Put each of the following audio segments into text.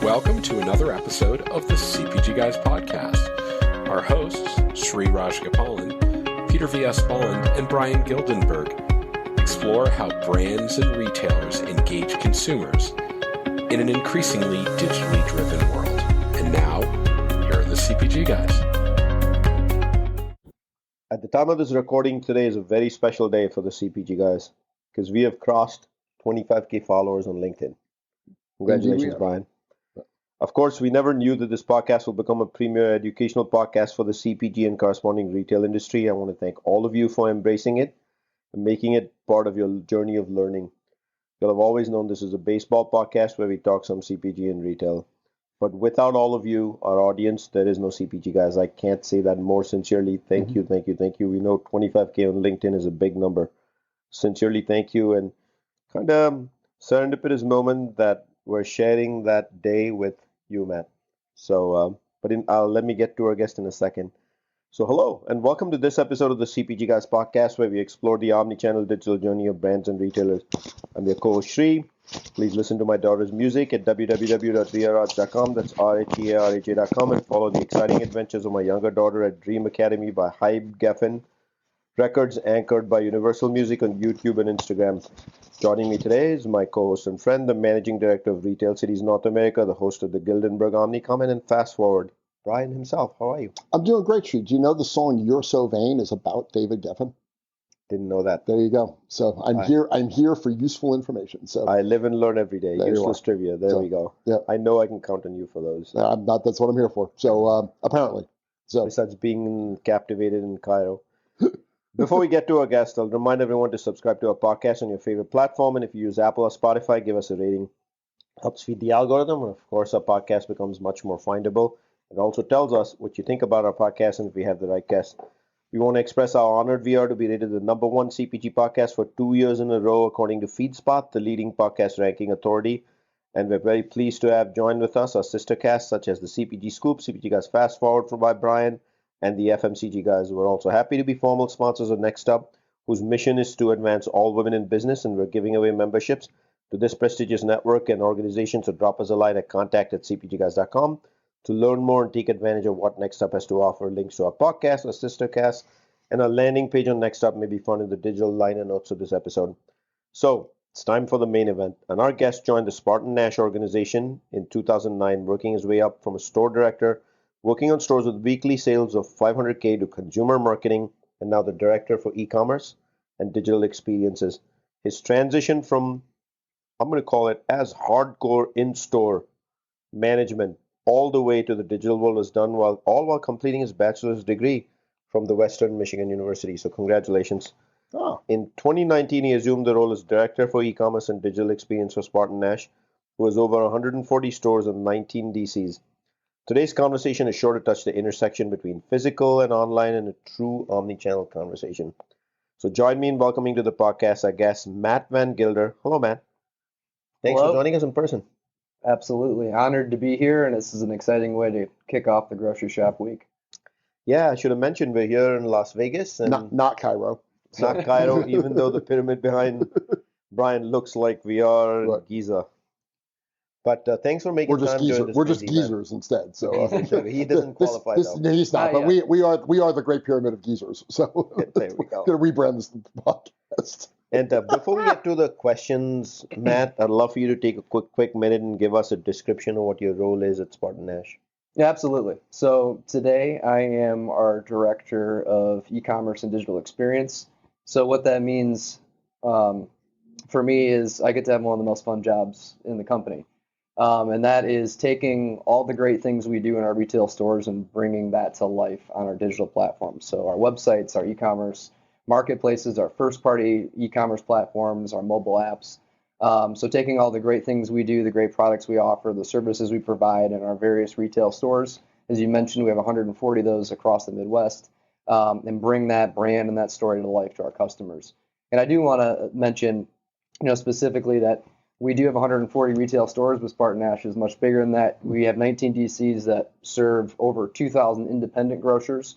Welcome to another episode of the CPG Guys podcast. Our hosts, Sri Rajgopalan, Peter V.S. Bond, and Brian Gildenberg explore how brands and retailers engage consumers in an increasingly digitally driven world. And now, here are the CPG Guys. At the time of this recording, today is a very special day for the CPG Guys because we have crossed 25K followers on LinkedIn. Congratulations, Brian. Of course, we never knew that this podcast will become a premier educational podcast for the CPG and corresponding retail industry. I want to thank all of you for embracing it and making it part of your journey of learning. You'll have always known this is a baseball podcast where we talk some CPG and retail. But without all of you, our audience, there is no CPG Guys. I can't say that more sincerely. Thank you. We know 25K on LinkedIn is a big number. Sincerely, thank you. And kind of serendipitous moment that we're sharing that day with you, Matt. So, let me get to our guest in a second. So, hello, and welcome to this episode of the CPG Guys podcast, where we explore the omnichannel digital journey of brands and retailers. I'm your co-host, Sri. Please listen to my daughter's music at www.rearaj.com. That's RHEARHA.com, and follow the exciting adventures of my younger daughter at Dream Academy by Hype Geffen Records, anchored by Universal Music on YouTube and Instagram. Joining me today is my co-host and friend, the Managing Director of Retail Cities North America, the host of the Gildenberg Omnicom, and Fast Forward, Brian himself. How are you? I'm doing great, Sri. Do you know the song "You're So Vain" is about David Geffen? Didn't know that. There you go. So I'm here for useful information. So I live and learn every day. Useless trivia. There we go. Yeah. I know I can count on you for those. That's what I'm here for. So apparently. So besides being captivated in Cairo. Before we get to our guest, I'll remind everyone to subscribe to our podcast on your favorite platform. And if you use Apple or Spotify, give us a rating. Helps feed the algorithm. And of course, our podcast becomes much more findable. It also tells us what you think about our podcast and if we have the right guest. We want to express how honored we are to be rated the number one CPG podcast for 2 years in a row, according to FeedSpot, the leading podcast ranking authority. And we're very pleased to have joined with us our sister casts, such as the CPG Scoop, CPG Guys Fast Forward by Brian, and the FMCG Guys. We're also happy to be formal sponsors of Next Up, whose mission is to advance all women in business, and we're giving away memberships to this prestigious network and organization. So drop us a line at contact@cpgguys.com to learn more and take advantage of what Next Up has to offer. Links to our podcast, our sister cast, and our landing page on Next Up may be found in the digital liner notes of this episode. So it's time for the main event. And our guest joined the SpartanNash organization in 2009, working his way up from a store director, working on stores with weekly sales of 500K to consumer marketing, and now the director for e-commerce and digital experiences. His transition from, I'm going to call it as hardcore in-store management all the way to the digital world was done while completing his bachelor's degree from the Western Michigan University. So congratulations. In 2019, he assumed the role as director for e-commerce and digital experience for SpartanNash, who has over 140 stores and 19 DCs. Today's conversation is sure to touch the intersection between physical and online in a true omnichannel conversation. So join me in welcoming to the podcast our guest, Matt Van Gilder. Hello, Matt. Thanks for joining us in person. Absolutely. Honored to be here, and this is an exciting way to kick off the grocery shop week. Yeah, I should have mentioned we're here in Las Vegas. And not Cairo. Not Cairo, even though the pyramid behind Brian looks like we are in Giza. But thanks for making time during this. We're just geezers instead. So he doesn't qualify though. He's not, but we are the Great Pyramid of Geezers. So there we go. We're going to rebrand this podcast. And before we get to the questions, Matt, I'd love for you to take a quick minute and give us a description of what your role is at SpartanNash. Yeah, absolutely. So today I am our director of e-commerce and digital experience. So what that means for me is I get to have one of the most fun jobs in the company. And that is taking all the great things we do in our retail stores and bringing that to life on our digital platforms. So our websites, our e-commerce marketplaces, our first-party e-commerce platforms, our mobile apps. So taking all the great things we do, the great products we offer, the services we provide in our various retail stores. As you mentioned, we have 140 of those across the Midwest, and bring that brand and that story to life to our customers. And I do want to mention, specifically that we do have 140 retail stores, but SpartanNash is much bigger than that. We have 19 DCs that serve over 2,000 independent grocers,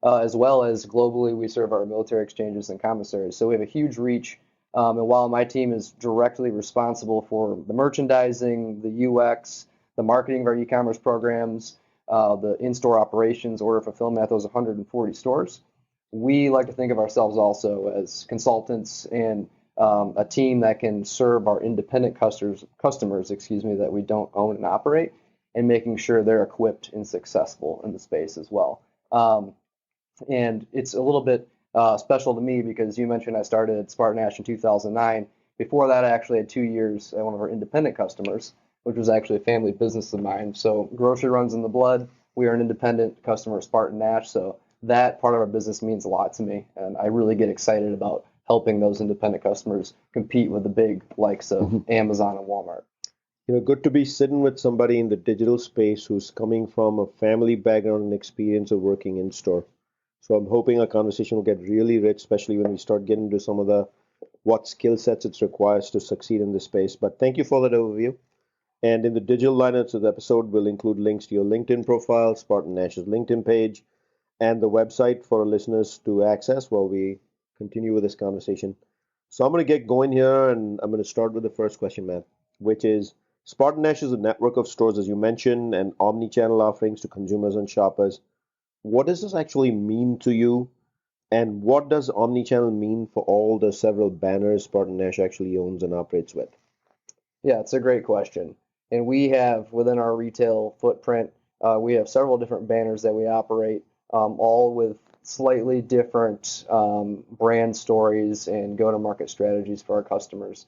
as well as globally we serve our military exchanges and commissaries. So we have a huge reach. And while my team is directly responsible for the merchandising, the UX, the marketing of our e-commerce programs, the in-store operations, order fulfillment at those 140 stores. We like to think of ourselves also as consultants and a team that can serve our independent customers, that we don't own and operate, and making sure they're equipped and successful in the space as well. And it's a little bit special to me because you mentioned I started at SpartanNash in 2009. Before that, I actually had 2 years at one of our independent customers, which was actually a family business of mine. So grocery runs in the blood. We are an independent customer of SpartanNash, so that part of our business means a lot to me, and I really get excited about helping those independent customers compete with the big likes of Amazon and Walmart. Good to be sitting with somebody in the digital space who's coming from a family background and experience of working in store. So I'm hoping our conversation will get really rich, especially when we start getting into some of what skill sets it requires to succeed in this space. But thank you for that overview. And in the digital lineups of the episode, we'll include links to your LinkedIn profile, SpartanNash's LinkedIn page, and the website for our listeners to access while we continue with this conversation. So I'm going to get going here, and I'm going to start with the first question, Matt, which is SpartanNash is a network of stores, as you mentioned, and omnichannel offerings to consumers and shoppers. What does this actually mean to you? And what does omnichannel mean for all the several banners SpartanNash actually owns and operates with? Yeah, it's a great question. And we have, within our retail footprint, we have several different banners that we operate, all with slightly different brand stories and go-to-market strategies for our customers.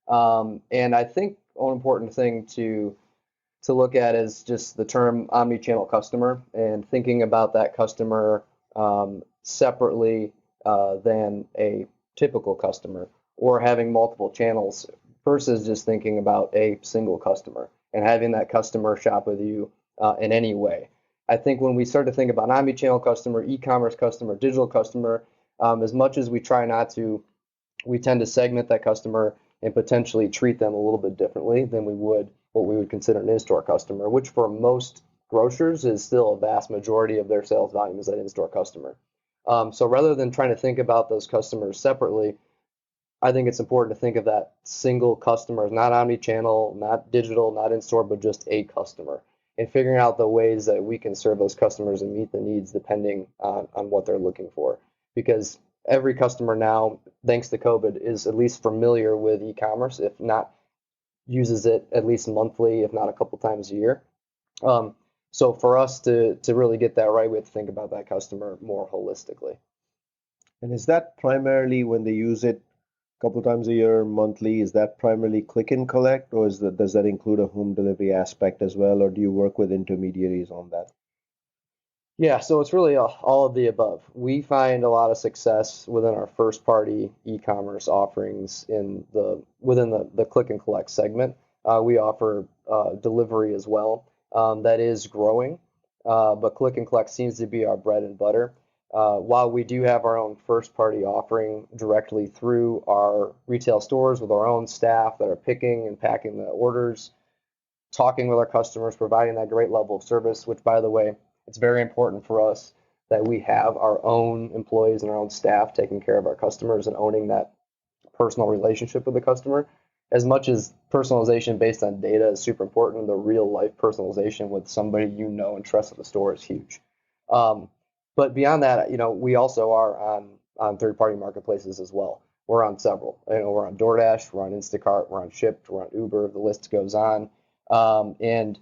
And I think an important thing to look at is just the term omnichannel customer and thinking about that customer separately than a typical customer, or having multiple channels versus just thinking about a single customer and having that customer shop with you in any way. I think when we start to think about omnichannel customer, e-commerce customer, digital customer, as much as we try not to, we tend to segment that customer and potentially treat them a little bit differently than we would what we would consider an in-store customer, which for most grocers is still a vast majority of their sales volume is that in-store customer. So rather than trying to think about those customers separately, I think it's important to think of that single customer as not omnichannel, not digital, not in-store, but just a customer, and figuring out the ways that we can serve those customers and meet the needs depending on what they're looking for. Because every customer now, thanks to COVID, is at least familiar with e-commerce, if not uses it at least monthly, if not a couple times a year. So for us to really get that right, we have to think about that customer more holistically. And is that primarily when they use it a couple times a year, monthly, is that primarily click and collect, or does that include a home delivery aspect as well, or do you work with intermediaries on that? Yeah, so it's really all of the above. We find a lot of success within our first-party e-commerce offerings within the click and collect segment. We offer delivery as well. That is growing, but click and collect seems to be our bread and butter. While we do have our own first-party offering directly through our retail stores with our own staff that are picking and packing the orders, talking with our customers, providing that great level of service, which, by the way, it's very important for us that we have our own employees and our own staff taking care of our customers and owning that personal relationship with the customer. As much as personalization based on data is super important, the real life personalization with somebody you know and trust at the store is huge. But beyond that, we also are on third-party marketplaces as well. We're on several. We're on DoorDash, we're on Instacart, we're on Shipt, we're on Uber. The list goes on, and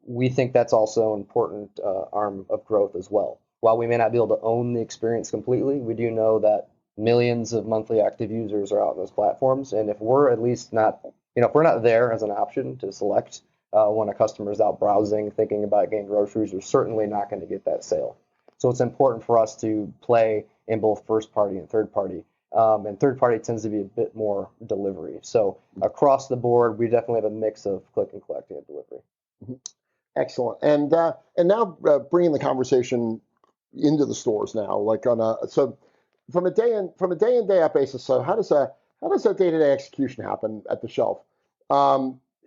we think that's also an important arm of growth as well. While we may not be able to own the experience completely, we do know that millions of monthly active users are out on those platforms, and if we're at least not, if we're not there as an option to select when a customer is out browsing, thinking about getting groceries, we're certainly not going to get that sale. So it's important for us to play in both first party and third party. And third party tends to be a bit more delivery. So across the board, we definitely have a mix of click and collect and delivery. Excellent. And now bringing the conversation into the stores now, so from a day in day out basis. So how does that day-to-day execution happen at the shelf?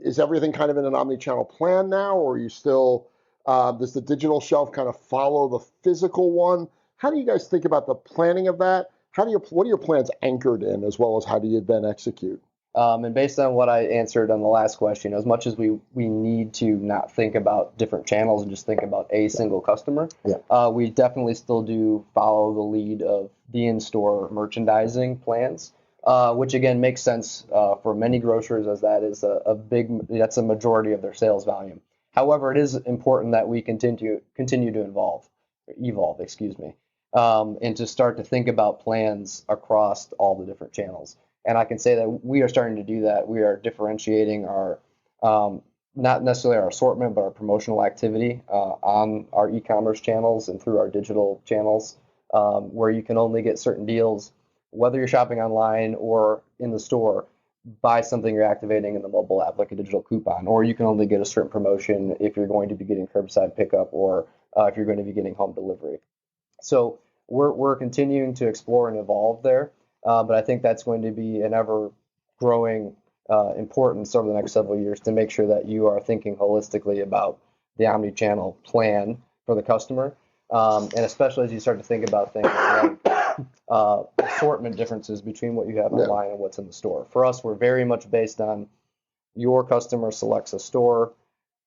Is everything kind of in an omnichannel plan now, or are you still? Does the digital shelf kind of follow the physical one? How do you guys think about the planning of that? What are your plans anchored in, as well as how do you then execute? And based on what I answered on the last question, as much as we need to not think about different channels and just think about a single customer, we definitely still do follow the lead of the in-store merchandising plans, which again makes sense for many grocers, as that is that's a majority of their sales volume. However, it is important that we continue to evolve, and to start to think about plans across all the different channels. And I can say that we are starting to do that. We are differentiating our, not necessarily our assortment, but our promotional activity on our e-commerce channels and through our digital channels, where you can only get certain deals, whether you're shopping online or in the store, buy something you're activating in the mobile app, like a digital coupon, or you can only get a certain promotion if you're going to be getting curbside pickup or if you're going to be getting home delivery. So we're continuing to explore and evolve there. But I think that's going to be an ever-growing importance over the next several years to make sure that you are thinking holistically about the omni-channel plan for the customer, and especially as you start to think about things like assortment differences between what you have online and what's in the store. For us, we're very much based on your customer selects a store,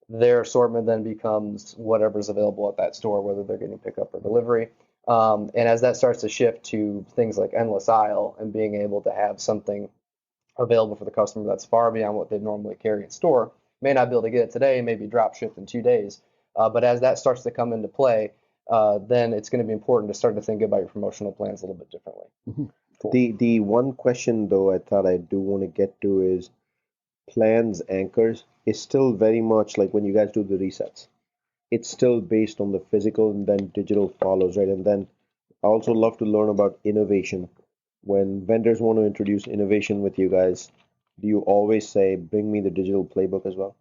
their assortment then becomes whatever's available at that store, whether they're getting pickup or delivery. And as that starts to shift to things like endless aisle and being able to have something available for the customer that's far beyond what they normally carry in store, may not be able to get it today, maybe drop shipped in 2 days. But as that starts to come into play, then it's going to be important to start to think about your promotional plans a little bit differently. Mm-hmm. Cool. The one question, though, I thought I do want to get to is plans anchors is still very much like when you guys do the resets. It's still based on the physical and then digital follows, right? And then I also love to learn about innovation. When vendors want to introduce innovation with you guys, do you always say, bring me the digital playbook as well?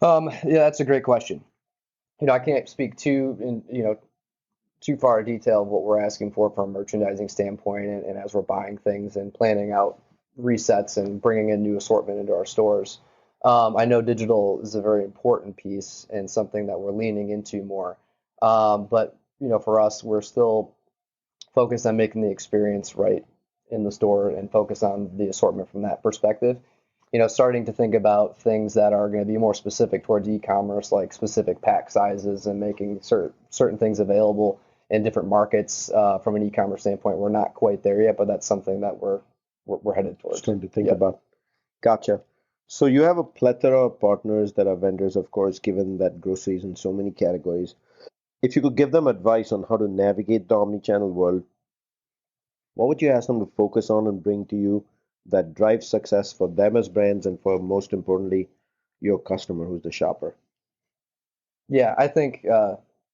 Yeah, that's a great question. I can't speak too far in detail of what we're asking for from a merchandising standpoint, and as we're buying things and planning out resets and bringing in new assortment into our stores. I know digital is a very important piece and something that we're leaning into more. But for us, we're still focused on making the experience right in the store and focus on the assortment from that perspective. Starting to think about things that are going to be more specific towards e-commerce, like specific pack sizes and making certain things available in different markets from an e-commerce standpoint. We're not quite there yet, but that's something that we're headed towards. Starting to think about. Gotcha. So you have a plethora of partners that are vendors, of course, given that groceries in so many categories. If you could give them advice on how to navigate the omnichannel world, what would you ask them to focus on and bring to you that drives success for them as brands and for, most importantly, your customer who's the shopper? Yeah, I think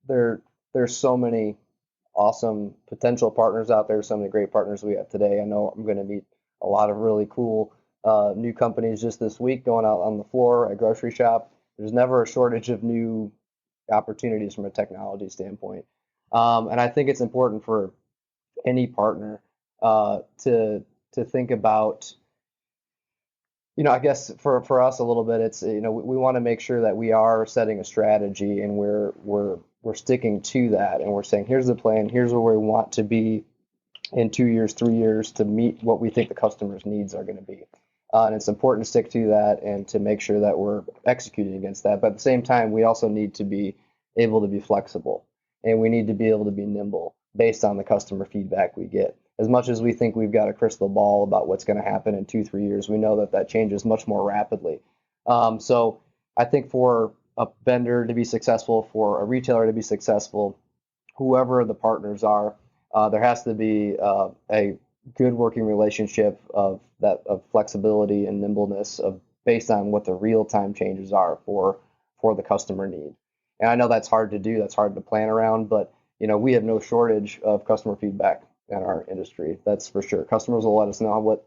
there's so many awesome potential partners out there, so many great partners we have today. I know I'm going to meet a lot of really cool new companies just this week going out on the floor at grocery shop. There's never a shortage of new opportunities from a technology standpoint. And I think it's important for any partner to think about, I guess for us a little bit, it's, we want to make sure that we are setting a strategy and we're sticking to that. And we're saying, here's the plan, here's where we want to be in 2 years, 3 years to meet what we think the customer's needs are going to be. And it's important to stick to that and to make sure that we're executing against that. But at the same time, we also need to be able to be flexible and we need to be able to be nimble based on the customer feedback we get. As much as we think we've got a crystal ball about what's going to happen in 2-3 years, we know that changes much more rapidly. So I think for a vendor to be successful, for a retailer to be successful, whoever the partners are, there has to be a good working relationship of flexibility and nimbleness based on what the real-time changes are for the customer need. And I know that's hard to do, that's hard to plan around, but we have no shortage of customer feedback in our industry. That's for sure. Customers will let us know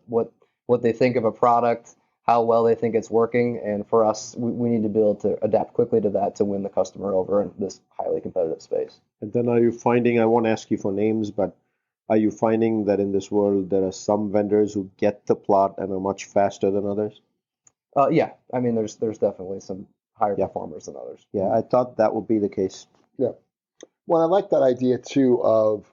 what they think of a product, how well they think it's working, and for us, we need to be able to adapt quickly to that to win the customer over in this highly competitive space. And then are you finding, I won't ask you for names, but are you finding that in this world there are some vendors who get the plot and are much faster than others? Yeah, I mean there's definitely some higher performers than others. Yeah, I thought that would be the case. Yeah. Well, I like that idea too of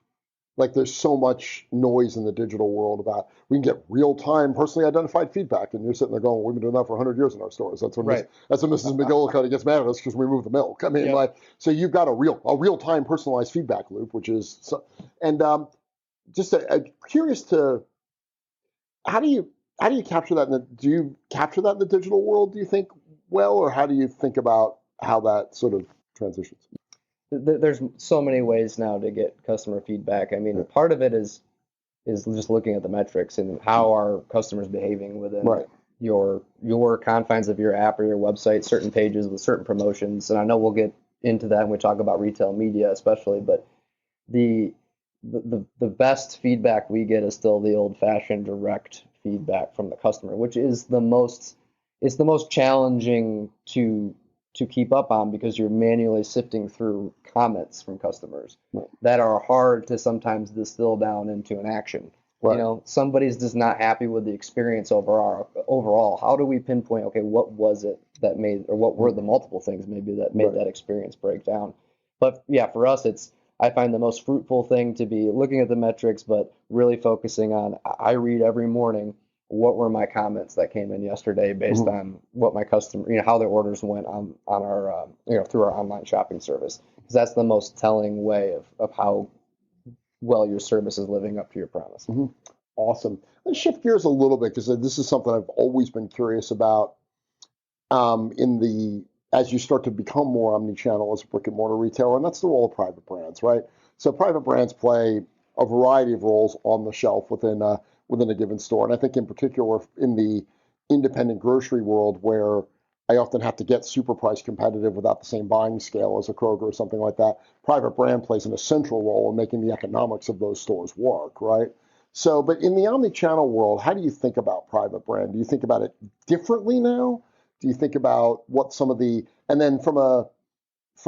like there's so much noise in the digital world about we can get real-time personally identified feedback, and you're sitting there going, well, we've been doing that for 100 years in our stores. That's when that's when Mrs. McGill kind of gets mad at us because we move the milk. I mean, like, so you've got a real-time personalized feedback loop, which is and just curious to how do you capture that? Do you capture that in the digital world? Do you think well, or how do you think about how that sort of transitions? There's so many ways now to get customer feedback. I mean, part of it is just looking at the metrics and how are customers behaving within your confines of your app or your website, certain pages with certain promotions. And I know we'll get into that when we talk about retail media, especially, but the best feedback we get is still the old-fashioned direct feedback from the customer, which is the most challenging to keep up on because you're manually sifting through comments from customers that are hard to sometimes distill down into an action. You know, somebody's just not happy with the experience overall. How do we pinpoint, okay, what was it that made, or what were the multiple things maybe that made that experience break down? But yeah, for us, I find the most fruitful thing to be looking at the metrics, but really focusing on, I read every morning, what were my comments that came in yesterday based on what my customer, how their orders went on our, through our online shopping service. Because that's the most telling way of how well your service is living up to your promise. Awesome. Let's shift gears a little bit because this is something I've always been curious about as you start to become more omnichannel as a brick and mortar retailer, and that's the role of private brands, right? So private brands play a variety of roles on the shelf within a given store. And I think in particular in the independent grocery world where I often have to get super price competitive without the same buying scale as a Kroger or something like that, private brand plays an essential role in making the economics of those stores work, right? So, but in the omnichannel world, how do you think about private brand? Do you think about it differently now? Do you think about what and then from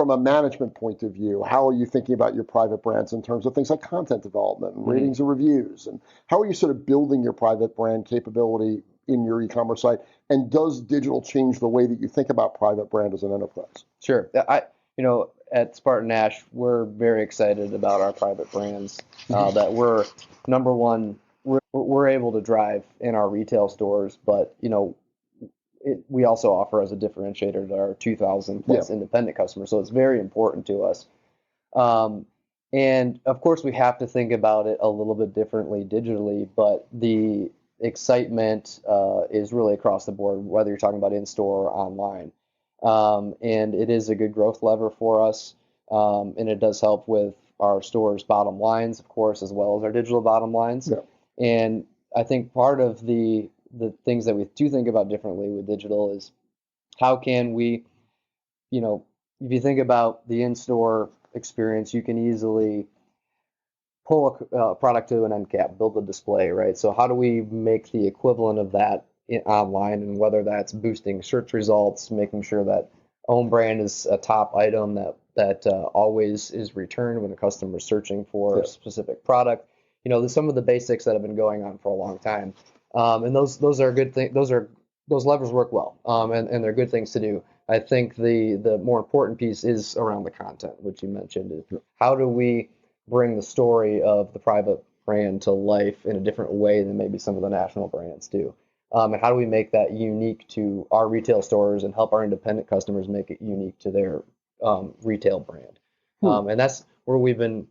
a management point of view, how are you thinking about your private brands in terms of things like content development and ratings and reviews? And how are you sort of building your private brand capability in your e-commerce site? And does digital change the way that you think about private brand as an enterprise? Sure. At SpartanNash, we're very excited about our private brands that we're, number one, we're able to drive in our retail stores, but, we also offer as a differentiator to our 2,000 plus independent customers. So it's very important to us. And of course, we have to think about it a little bit differently digitally, but the excitement is really across the board, whether you're talking about in-store or online. And it is a good growth lever for us. And it does help with our stores' bottom lines, of course, as well as our digital bottom lines. And I think part of the things that we do think about differently with digital is how can we, if you think about the in-store experience, you can easily pull a product to an end cap, build a display, right? So how do we make the equivalent of that online, and whether that's boosting search results, making sure that own brand is a top item that always is returned when a customer is searching for a specific product. There's some of the basics that have been going on for a long time. And those are good things. Those levers work well, and they're good things to do. I think the more important piece is around the content, which you mentioned. How do we bring the story of the private brand to life in a different way than maybe some of the national brands do? And how do we make that unique to our retail stores and help our independent customers make it unique to their retail brand? And that's where we've been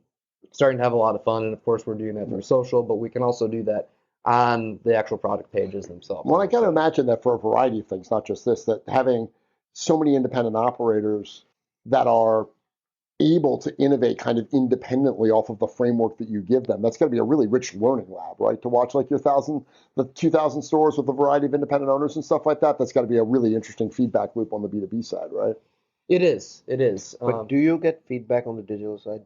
starting to have a lot of fun. And of course, we're doing that through social, but we can also do that on the actual product pages themselves. Well, I got to imagine that for a variety of things, not just this, that having so many independent operators that are able to innovate kind of independently off of the framework that you give them, that's going to be a really rich learning lab, right? To watch like the 2,000 stores with a variety of independent owners and stuff like that, that's got to be a really interesting feedback loop on the B2B side, right? It is. But do you get feedback on the digital side?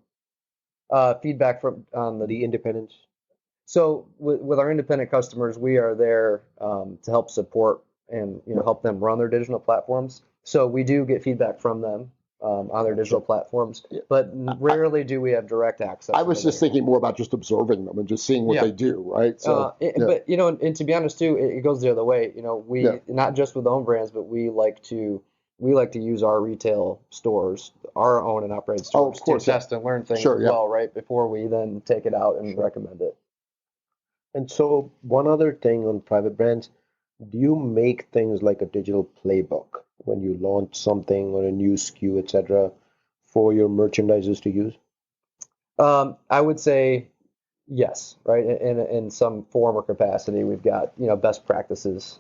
Feedback on The independents? So with our independent customers, we are there to help support and help them run their digital platforms. So we do get feedback from them on their digital platforms, but rarely do we have direct access. I was just thinking more about just observing them and just seeing what they do, right? So, but and to be honest too, it goes the other way. We not just with own brands, but we like to we like to use our retail stores, our own and operated Oh, of stores, course, to yeah. test and learn things Sure, as yeah. well, right? Before we then take it out and recommend it. And so, one other thing on private brands, do you make things like a digital playbook when you launch something or a new SKU, etc., for your merchandisers to use? I would say yes, right? In some form or capacity, we've got best practices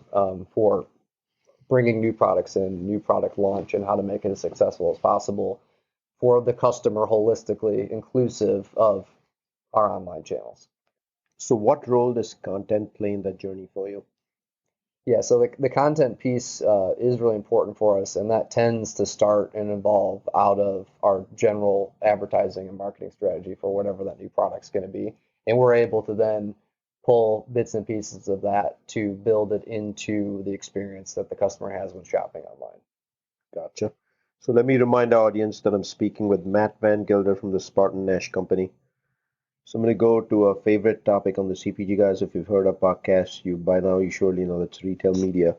for bringing new products in, new product launch, and how to make it as successful as possible for the customer holistically, inclusive of our online channels. So, what role does content play in that journey for you? Yeah, so the content piece is really important for us, and that tends to start and evolve out of our general advertising and marketing strategy for whatever that new product's going to be. And we're able to then pull bits and pieces of that to build it into the experience that the customer has when shopping online. Gotcha. So, let me remind our audience that I'm speaking with Matt Van Gilder from the SpartanNash company. So I'm going to go to a favorite topic on the CPG guys. If you've heard our podcast, you surely know that's retail media.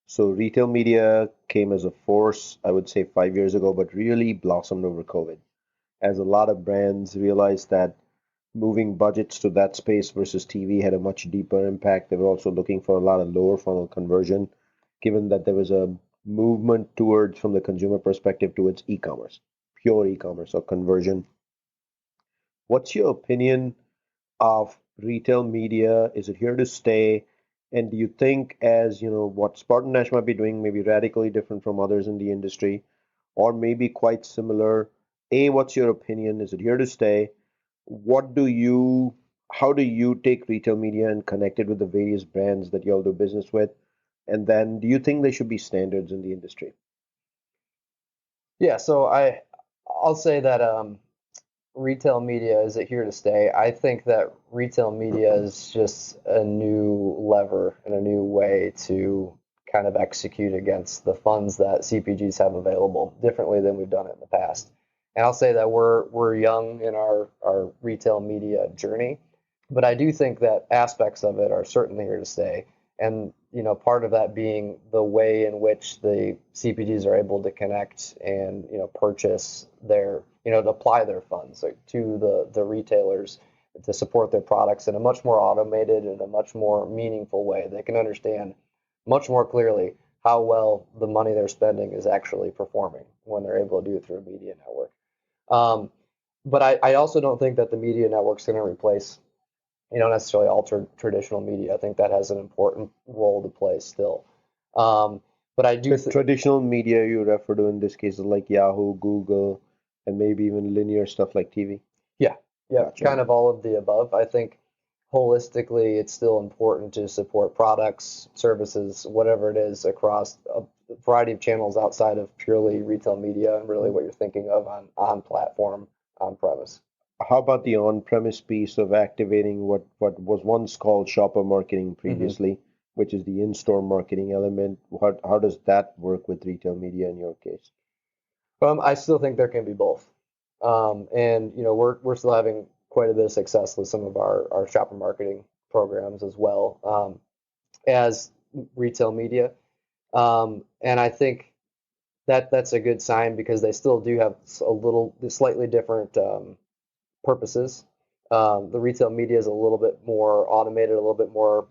So retail media came as a force, I would say 5 years ago, but really blossomed over COVID, as a lot of brands realized that moving budgets to that space versus TV had a much deeper impact. They were also looking for a lot of lower funnel conversion, given that there was a movement towards, from the consumer perspective, towards e-commerce, pure e-commerce or conversion. What's your opinion of retail media? Is it here to stay? And do you think, as you know, what Spartan Nash might be doing, maybe radically different from others in the industry, or maybe quite similar? A, what's your opinion? Is it here to stay? What do you, how do you take retail media and connect it with the various brands that you all do business with? And then, do you think there should be standards in the industry? Yeah, so I'll say that retail media, is it here to stay? I think that retail media is just a new lever and a new way to kind of execute against the funds that CPGs have available differently than we've done it in the past. And I'll say that we're young in our retail media journey, but I do think that aspects of it are certainly here to stay. And part of that being the way in which the CPGs are able to connect and purchase their to apply their funds to the retailers to support their products in a much more automated and a much more meaningful way. They can understand much more clearly how well the money they're spending is actually performing when they're able to do it through a media network. Um, but I also don't think that the media network's going to replace necessarily all traditional media. I think that has an important role to play still. But I do The traditional media you refer to in this case is like Yahoo, Google, and maybe even linear stuff like TV. Yeah, Gotcha. kind of all of the above. I think holistically, it's still important to support products, services, whatever it is, across a variety of channels outside of purely retail media and really what you're thinking of on platform, on premise. How about the on-premise piece of activating what was once called shopper marketing previously, which is the in-store marketing element? How does that work with retail media in your case? I still think there can be both. And we're still having quite a bit of success with some of our shopper marketing programs as well as retail media. And I think that's a good sign because they still do have slightly different purposes. The retail media is a little bit more automated, a little bit more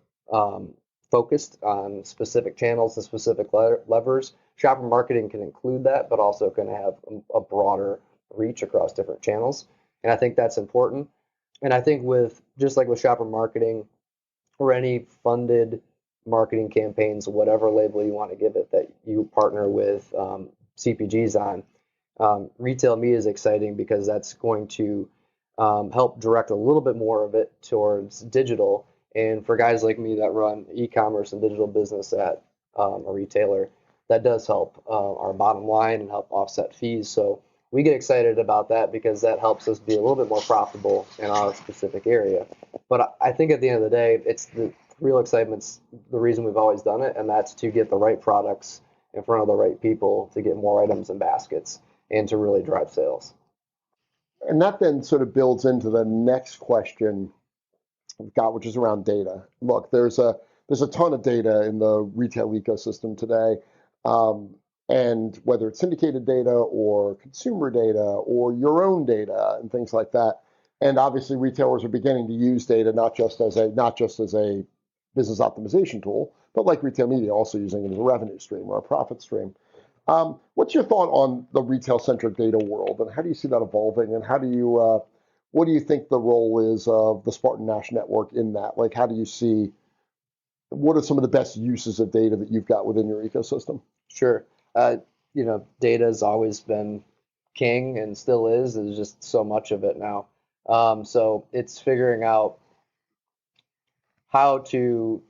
focused on specific channels and specific levers. Shopper marketing can include that, but also can have a broader reach across different channels. And I think that's important. And I think just like with shopper marketing or any funded marketing campaigns, whatever label you want to give it, that you partner with CPGs on, retail media is exciting because that's going to help direct a little bit more of it towards digital. And for guys like me that run e-commerce and digital business at a retailer, that does help our bottom line and help offset fees. So we get excited about that because that helps us be a little bit more profitable in our specific area. But I think at the end of the day, it's the real excitement's the reason we've always done it, and that's to get the right products in front of the right people, to get more items in baskets, and to really drive sales. And that then sort of builds into the next question we've got, which is around data. Look, there's a ton of data in the retail ecosystem today. and whether it's syndicated data or consumer data or your own data and things like that. And obviously, retailers are beginning to use data not just as a business optimization tool, but like retail media, also using it as a revenue stream or a profit stream. What's your thought on the retail-centric data world, and how do you see that evolving? And what do you think the role is of the SpartanNash network in that? Like, how do you see? What are some of the best uses of data that you've got within your ecosystem? Sure. Data has always been king and still is. There's just so much of it now. So it's figuring out how to,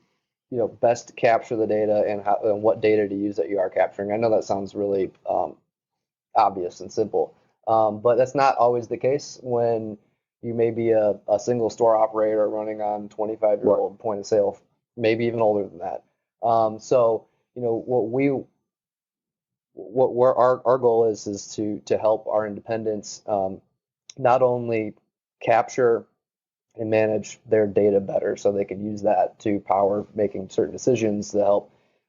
best capture the data and what data to use that you are capturing. I know that sounds really obvious and simple, but that's not always the case when you may be a single store operator running on 25-year-old point of sale, maybe even older than that. What our goal is to help our independents not only capture and manage their data better, so they can use that to power making certain decisions to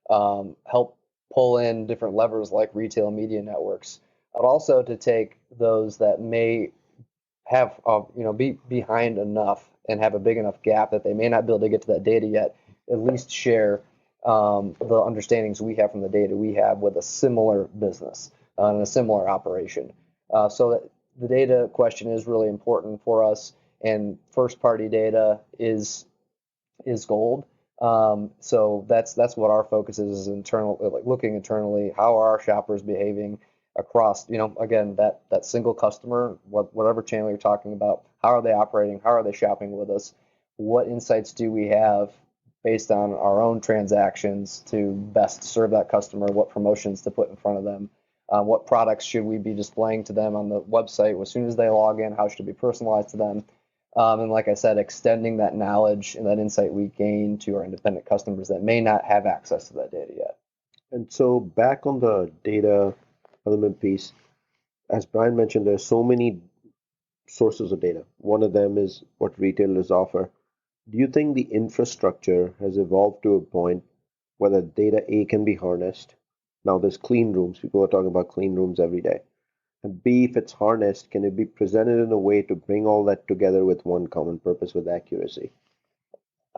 help pull in different levers like retail media networks, but also to take those that may have be behind enough and have a big enough gap that they may not be able to get to that data yet, at least share the understandings we have from the data we have with a similar business and a similar operation. So that the data question is really important for us, and first-party data is gold. So that's what our focus is internal, like looking internally. How are our shoppers behaving across, again, that single customer, whatever channel you're talking about? How are they operating? How are they shopping with us? What insights do we have based on our own transactions to best serve that customer? What promotions to put in front of them? What products should we be displaying to them on the website as soon as they log in? How should it be personalized to them? And like I said, extending that knowledge and that insight we gain to our independent customers that may not have access to that data yet. And so back on the data element piece, as Brian mentioned, there's so many sources of data. One of them is what retailers offer. Do you think the infrastructure has evolved to a point where the data A can be harnessed? Now there's clean rooms. People are talking about clean rooms every day. And B, if it's harnessed, can it be presented in a way to bring all that together with one common purpose with accuracy?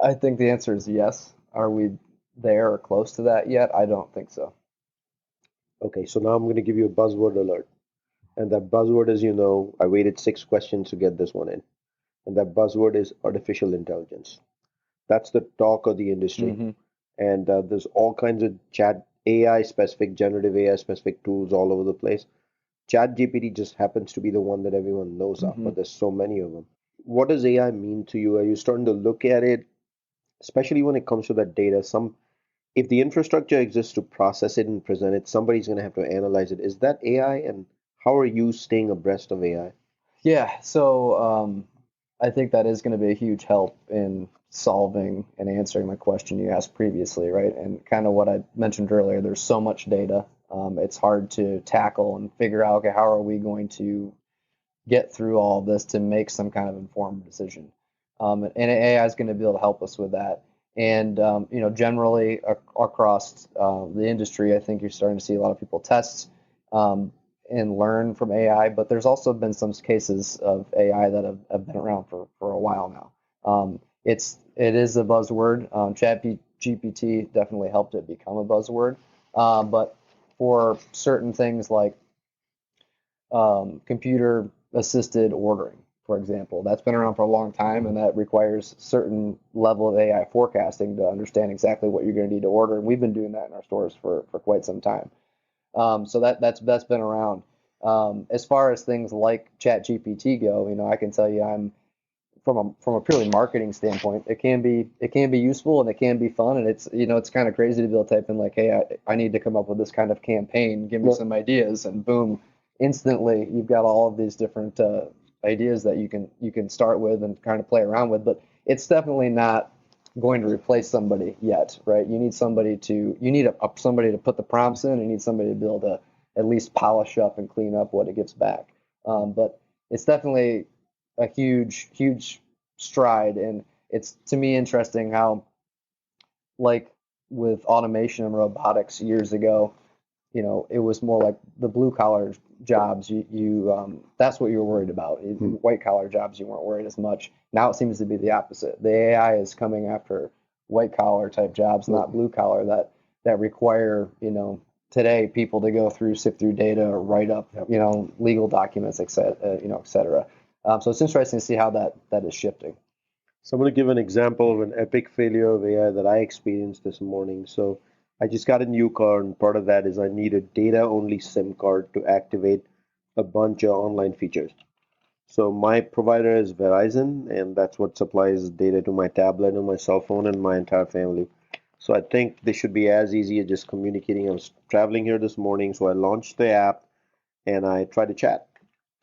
I think the answer is yes. Are we there or close to that yet? I don't think so. Okay, so now I'm going to give you a buzzword alert. And that buzzword is, I waited 6 questions to get this one in. And that buzzword is artificial intelligence. That's the talk of the industry. Mm-hmm. And there's all kinds of generative AI specific tools all over the place. ChatGPT just happens to be the one that everyone knows of, but there's so many of them. What does AI mean to you? Are you starting to look at it, especially when it comes to that data? If the infrastructure exists to process it and present it, somebody's going to have to analyze it. Is that AI, and how are you staying abreast of AI? Yeah, so I think that is going to be a huge help in solving and answering the question you asked previously, right? And kind of what I mentioned earlier, there's so much data. It's hard to tackle and figure out, okay, how are we going to get through all of this to make some kind of informed decision? And AI is going to be able to help us with that. And, generally across the industry, I think you're starting to see a lot of people test and learn from AI, but there's also been some cases of AI that have been around for a while now. It is a buzzword. ChatGPT definitely helped it become a buzzword. But for certain things like computer assisted ordering, for example, that's been around for a long time, and that requires certain level of AI forecasting to understand exactly what you're going to need to order. And we've been doing that in our stores for quite some time. So that's been around. As far as things like ChatGPT go, I can tell you I'm from a purely marketing standpoint, it can be useful and it can be fun, and it's kind of crazy to be able to type in like, hey, I need to come up with this kind of campaign, give me some ideas, and boom, instantly you've got all of these different ideas that you can start with and kind of play around with. But it's definitely not going to replace somebody yet, right? You need somebody to put the prompts in, and you need somebody to be able to at least polish up and clean up what it gives back. But it's definitely a huge stride, and it's, to me, interesting how, like with automation and robotics years ago, it was more like the blue collar jobs. That's what you were worried about. White collar jobs, you weren't worried as much. Now it seems to be the opposite. The AI is coming after white collar type jobs, not blue collar that require, today people to go through, sift through data, or write up, legal documents, et cetera. So it's interesting to see how that is shifting. So I'm going to give an example of an epic failure of AI that I experienced this morning. So I just got a new car, and part of that is I need a data-only SIM card to activate a bunch of online features. So my provider is Verizon, and that's what supplies data to my tablet and my cell phone and my entire family. So I think this should be as easy as just communicating. I was traveling here this morning, so I launched the app and I tried to chat.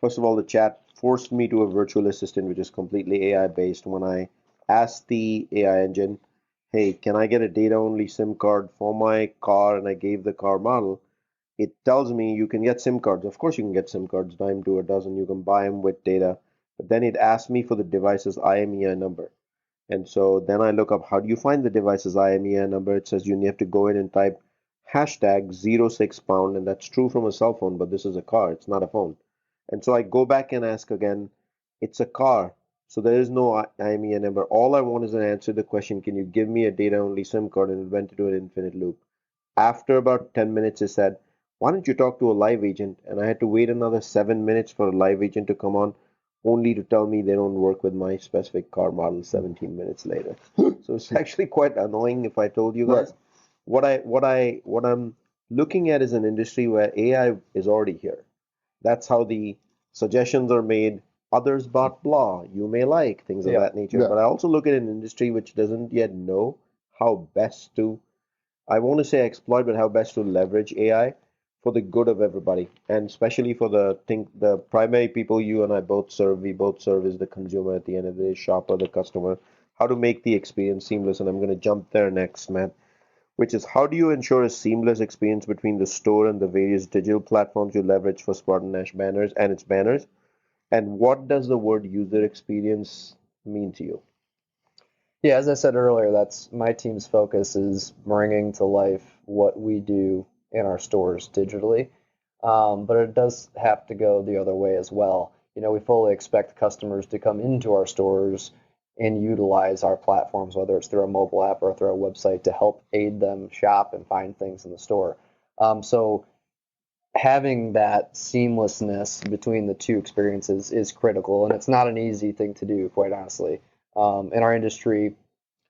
First of all, the chat forced me to a virtual assistant, which is completely AI based. When I asked the AI engine, hey, can I get a data only SIM card for my car? And I gave the car model. It tells me you can get SIM cards. Of course, you can get SIM cards, dime to a dozen. You can buy them with data. But then it asked me for the device's IMEI number. And so then I look up, how do you find the device's IMEI number? It says you have to go in and type hashtag 06 pound. And that's true from a cell phone, but this is a car. It's not a phone. And so I go back and ask again, it's a car. So there is no IMEI number. All I want is an answer to the question, can you give me a data only SIM card? And it went into an infinite loop. After about 10 minutes, it said, why don't you talk to a live agent? And I had to wait another 7 minutes for a live agent to come on, only to tell me they don't work with my specific car model 17 minutes later. So it's actually quite annoying if I told you guys. Right. What I'm looking at is an industry where AI is already here. That's how the suggestions are made. Others bought blah, you may like, things of that nature. Yeah. But I also look at an industry which doesn't yet know how best to, I want to say exploit, but how best to leverage AI for the good of everybody, and especially for the primary people you and I both serve. We both serve as the consumer at the end of the day, shopper, the customer. How to make the experience seamless, and I'm going to jump there next, Matt, which is how do you ensure a seamless experience between the store and the various digital platforms you leverage for SpartanNash banners and its banners, and what does the word user experience mean to you? Yeah, as I said earlier, that's my team's focus is bringing to life what we do in our stores digitally, but it does have to go the other way as well. We fully expect customers to come into our stores and utilize our platforms, whether it's through a mobile app or through our website, to help aid them shop and find things in the store. So having that seamlessness between the two experiences is critical, and it's not an easy thing to do, quite honestly. In our industry,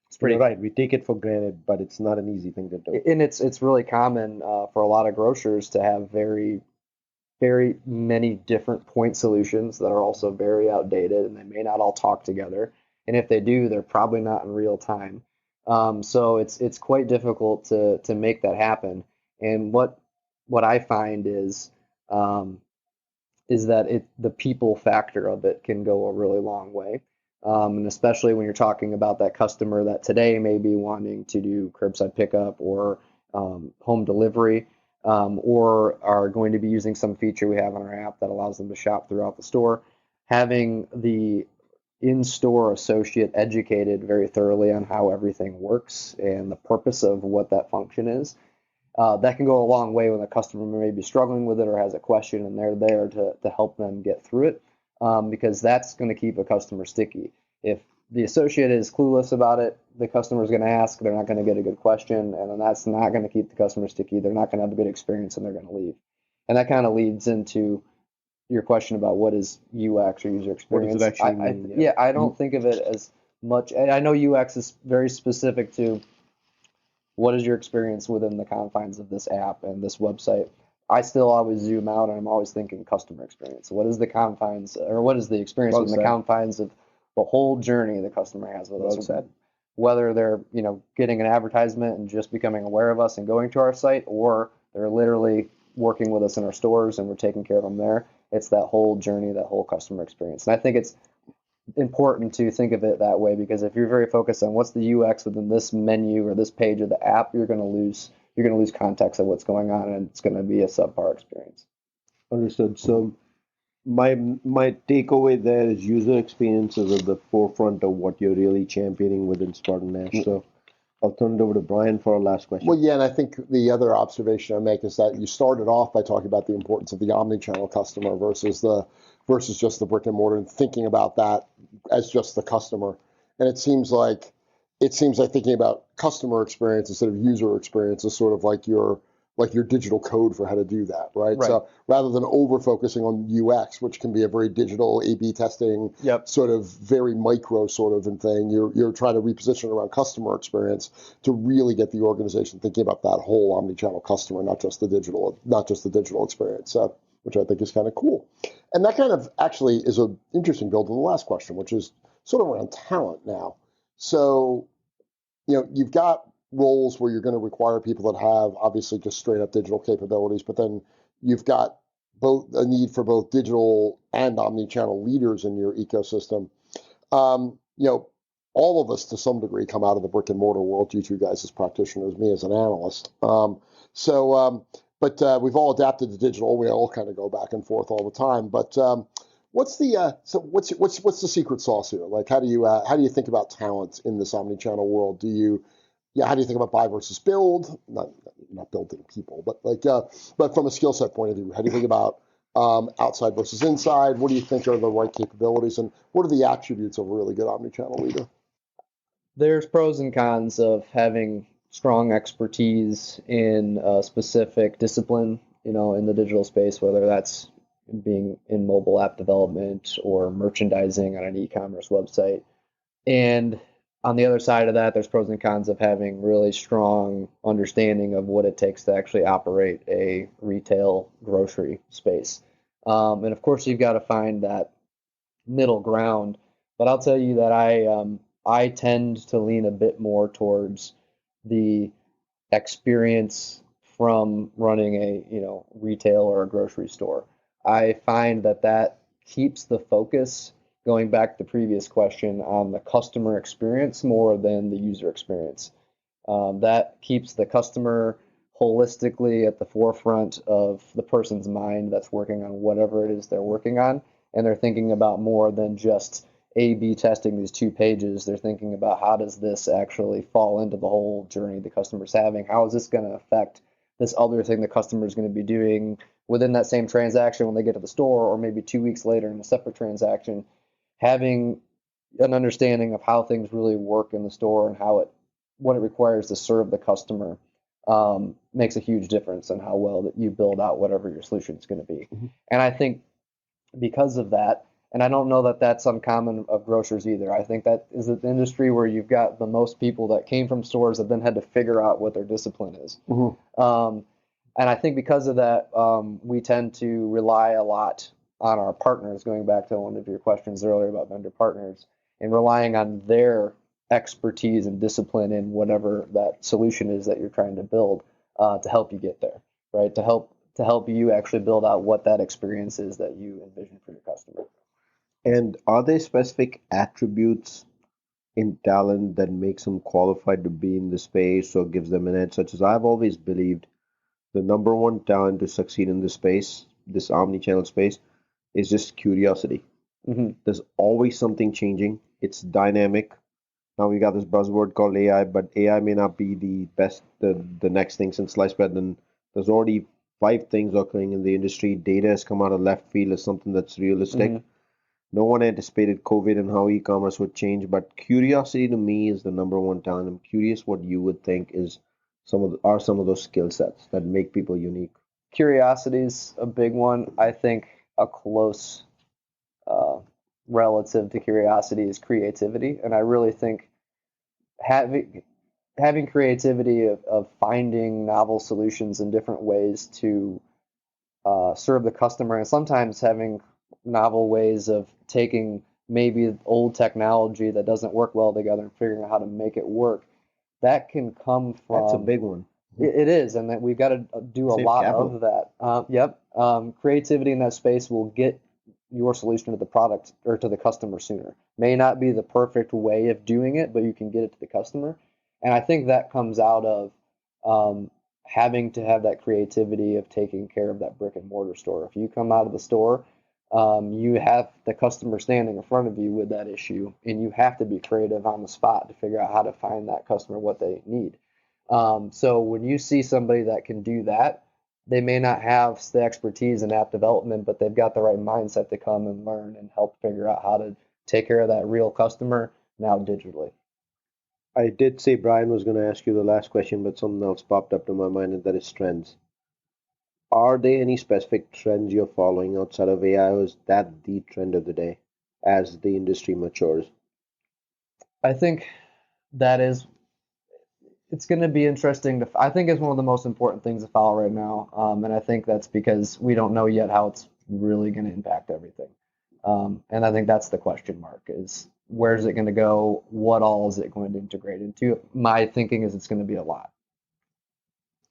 it's pretty. You're right. We take it for granted, but it's not an easy thing to do. And it's really common for a lot of grocers to have very, very many different point solutions that are also very outdated, and they may not all talk together. And if they do, they're probably not in real time. So it's quite difficult to make that happen. And what I find is that the people factor of it can go a really long way. And especially when you're talking about that customer that today may be wanting to do curbside pickup or home delivery, or are going to be using some feature we have on our app that allows them to shop throughout the store. Having the in-store associate educated very thoroughly on how everything works and the purpose of what that function is, that can go a long way when the customer may be struggling with it or has a question, and they're there to help them get through it. Because that's going to keep a customer sticky. If the associate is clueless about it, the customer is going to ask, they're not going to get a good question, and then that's not going to keep the customer sticky. They're not going to have a good experience, and they're going to leave. And that kind of leads into your question about what is UX or user experience. What does it actually mean? Yeah, I don't think of it as much. I know UX is very specific to what is your experience within the confines of this app and this website. I still always zoom out, and I'm always thinking customer experience. What is the confines, or what is the experience within the confines of the whole journey the customer has with us? Whether they're getting an advertisement and just becoming aware of us and going to our site, or they're literally working with us in our stores and we're taking care of them there. It's that whole journey, that whole customer experience. And I think it's important to think of it that way, because if you're very focused on what's the UX within this menu or this page of the app, you're going to lose context of what's going on, and it's going to be a subpar experience. Understood. So my takeaway there is user experience is at the forefront of what you're really championing within SpartanNash. So I'll turn it over to Brian for our last question. Well, yeah, and I think the other observation I make is that you started off by talking about the importance of the omnichannel customer versus just the brick and mortar, and thinking about that as just the customer. And it seems like thinking about customer experience instead of user experience is sort of like your digital code for how to do that, right? Right. So rather than over focusing on UX, which can be a very digital A/B testing, sort of very micro sort of thing, you're trying to reposition around customer experience to really get the organization thinking about that whole omnichannel customer, not just the digital experience, which I think is kind of cool. And that kind of actually is an interesting build to the last question, which is sort of around talent now. So, you've got roles where you're going to require people that have obviously just straight up digital capabilities, but then you've got both a need for both digital and omni-channel leaders in your ecosystem. All of us to some degree come out of the brick and mortar world, you two guys as practitioners, me as an analyst. But we've all adapted to digital. We all kind of go back and forth all the time. But what's the secret sauce here? Like, how do you think about talent in this omni-channel world? How do you think about buy versus build? Not building people, but from a skill set point of view, how do you think about outside versus inside? What do you think are the right capabilities, and what are the attributes of a really good omnichannel leader? There's pros and cons of having strong expertise in a specific discipline, in the digital space, whether that's being in mobile app development or merchandising on an e-commerce website. And on the other side of that, there's pros and cons of having really strong understanding of what it takes to actually operate a retail grocery space. And of course, you've got to find that middle ground. But I'll tell you that I tend to lean a bit more towards the experience from running a retail or a grocery store. I find that keeps the focus, going back to the previous question, on the customer experience more than the user experience. That keeps the customer holistically at the forefront of the person's mind that's working on whatever it is they're working on. And they're thinking about more than just A/B testing these 2 pages. They're thinking about, how does this actually fall into the whole journey the customer's having? How is this going to affect this other thing the customer is going to be doing within that same transaction when they get to the store, or maybe 2 weeks later in a separate transaction? Having an understanding of how things really work in the store and what it requires to serve the customer makes a huge difference in how well that you build out whatever your solution is going to be. Mm-hmm. And I think because of that, and I don't know that that's uncommon of grocers either. I think that is an industry where you've got the most people that came from stores that then had to figure out what their discipline is. Mm-hmm. And I think because of that, we tend to rely a lot on our partners, going back to one of your questions earlier about vendor partners, and relying on their expertise and discipline in whatever that solution is that you're trying to build to help you get there, right? To help you actually build out what that experience is that you envision for your customer. And are there specific attributes in talent that makes them qualified to be in the space or gives them an edge? Such as, I've always believed the number one talent to succeed in this space, this omni-channel space, is just curiosity. Mm-hmm. There's always something changing. It's dynamic. Now we got this buzzword called AI, but AI may not be the best, the next thing since sliced bread. And there's already 5 things occurring in the industry. Data has come out of left field as something that's realistic. Mm-hmm. No one anticipated COVID and how e-commerce would change, but curiosity to me is the number one talent. I'm curious what you would think is some of those skill sets that make people unique. Curiosity is a big one. I think a close relative to curiosity is creativity, and I really think having creativity of finding novel solutions in different ways to serve the customer, and sometimes having novel ways of taking maybe old technology that doesn't work well together and figuring out how to make it work. That can come from... That's a big one. It is, and that we've got to do a lot of that. Creativity in that space will get your solution to the product or to the customer sooner. May not be the perfect way of doing it, but you can get it to the customer. And I think that comes out of having to have that creativity of taking care of that brick and mortar store. If you come out of the store You have the customer standing in front of you with that issue, and you have to be creative on the spot to figure out how to find that customer what they need. So when you see somebody that can do that, they may not have the expertise in app development, but they've got the right mindset to come and learn and help figure out how to take care of that real customer now digitally. I did say Brian was going to ask you the last question, but something else popped up to my mind, and that is trends. Are there any specific trends you're following outside of AI, or is that the trend of the day as the industry matures? I think that is, it's going to be interesting to, I think it's one of the most important things to follow right now. And I think that's because we don't know yet how it's really going to impact everything. And I think that's the question mark is where's it going to go? What all is it going to integrate into? My thinking is it's going to be a lot.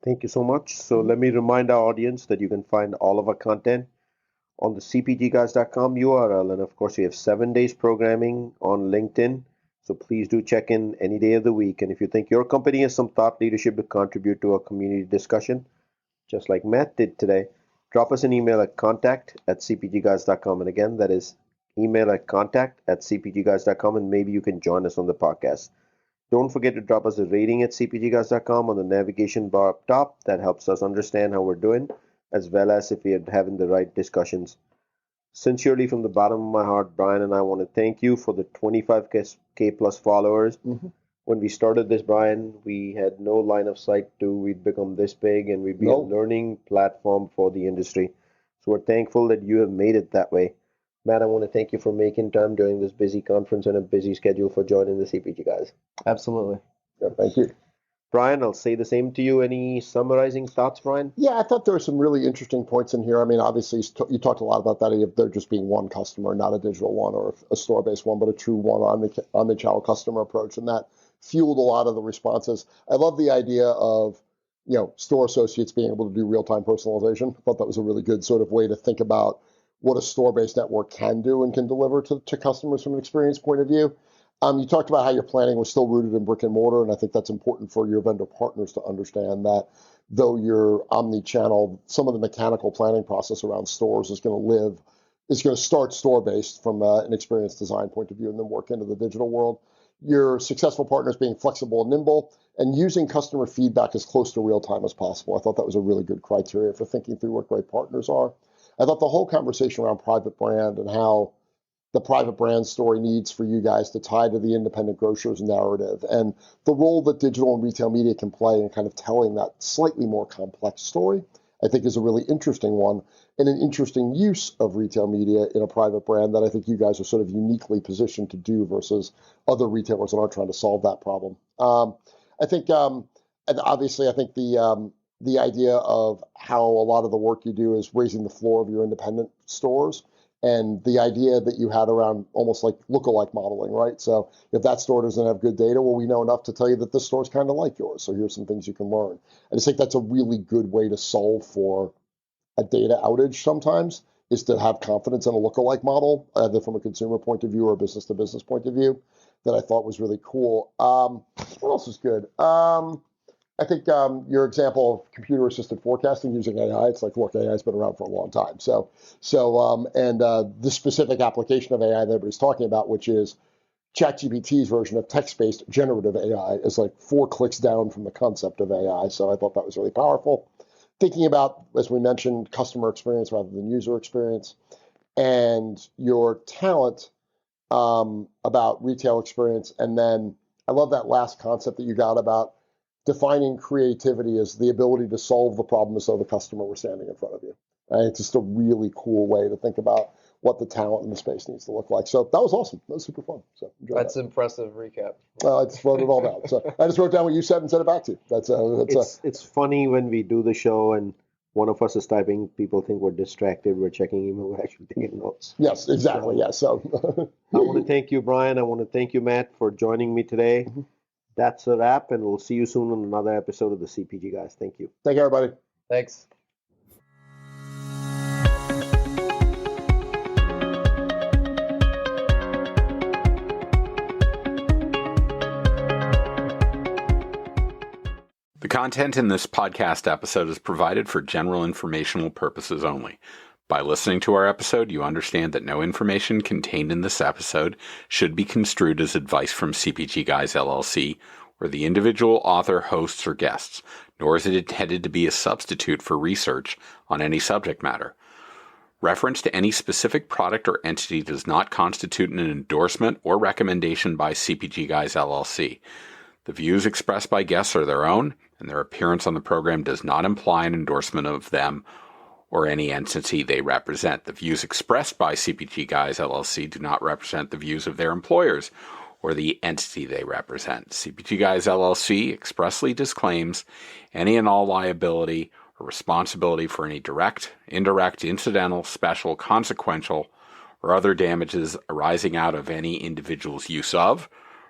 Thank you so much. So let me remind our audience that you can find all of our content on the cpgguys.com URL. And of course, we have 7 days programming on LinkedIn. So please do check in any day of the week. And if you think your company has some thought leadership to contribute to a community discussion, just like Matt did today, drop us an email at contact@cpgguys.com. And again, that is email at contact@cpgguys.com. And maybe you can join us on the podcast. Don't forget to drop us a rating at cpgguys.com on the navigation bar up top. That helps us understand how we're doing, as well as if we are having the right discussions. Sincerely, from the bottom of my heart, Brian and I want to thank you for the 25K plus followers. Mm-hmm. When we started this, Brian, we had no line of sight to we'd become this big and we'd be a learning platform for the industry. So we're thankful that you have made it that way. Matt, I want to thank you for making time during this busy conference and a busy schedule for joining the CPG Guys. Absolutely. Yeah, thank you. Brian, I'll say the same to you. Any summarizing thoughts, Brian? Yeah, I thought there were some really interesting points in here. I mean, obviously, you talked a lot about that, of there just being one customer, not a digital one or a store-based one, but a true one omnichannel customer approach, and that fueled a lot of the responses. I love the idea of, store associates being able to do real-time personalization. I thought that was a really good sort of way to think about what a store-based network can do and can deliver to customers from an experience point of view. You talked about how your planning was still rooted in brick and mortar, and I think that's important for your vendor partners to understand that though you're omni-channel, some of the mechanical planning process around stores is going to start store-based from an experience design point of view and then work into the digital world. Your successful partners being flexible and nimble and using customer feedback as close to real time as possible. I thought that was a really good criteria for thinking through what great partners are. I thought the whole conversation around private brand and how the private brand story needs for you guys to tie to the independent grocer's narrative and the role that digital and retail media can play in kind of telling that slightly more complex story, I think is a really interesting one and an interesting use of retail media in a private brand that I think you guys are sort of uniquely positioned to do versus other retailers that aren't trying to solve that problem. I think, and obviously, I think the idea of how a lot of the work you do is raising the floor of your independent stores. And the idea that you had around almost like lookalike modeling, right? So if that store doesn't have good data, well, we know enough to tell you that this store is kind of like yours. So here's some things you can learn. I just think that's a really good way to solve for a data outage sometimes, is to have confidence in a lookalike model, either from a consumer point of view or a business-to-business point of view, that I thought was really cool. What else is good? I think your example of computer-assisted forecasting using AI, it's like, look, AI has been around for a long time. The specific application of AI that everybody's talking about, which is ChatGPT's version of text-based generative AI, is like 4 clicks down from the concept of AI. So I thought that was really powerful. Thinking about, as we mentioned, customer experience rather than user experience, and your talent about retail experience. And then I love that last concept that you got about defining creativity as the ability to solve the problem as though the customer were standing in front of you. And it's just a really cool way to think about what the talent in the space needs to look like. So that was awesome. That was super fun. So that's an impressive recap. I just wrote it all down. So I just wrote down what you said and sent it back to you. It's funny when we do the show and one of us is typing, people think we're distracted, we're checking email, we're actually taking notes. Yes, exactly. Yes. So I want to thank you, Brian. I want to thank you, Matt, for joining me today. Mm-hmm. That's a wrap, and we'll see you soon on another episode of the CPG Guys. Thank you. Thank you, everybody. Thanks. The content in this podcast episode is provided for general informational purposes only. By listening to our episode, you understand that no information contained in this episode should be construed as advice from CPG Guys LLC or the individual author, hosts, or guests, nor is it intended to be a substitute for research on any subject matter. Reference to any specific product or entity does not constitute an endorsement or recommendation by CPG Guys LLC. The views expressed by guests are their own, and their appearance on the program does not imply an endorsement of them or any entity they represent. The views expressed by CPG Guys LLC do not represent the views of their employers or the entity they represent. CPG Guys LLC expressly disclaims any and all liability or responsibility for any direct, indirect, incidental, special, consequential, or other damages arising out of any individual's use of,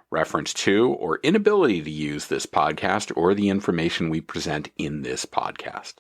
reference to, or inability to use this podcast or the information we present in this podcast.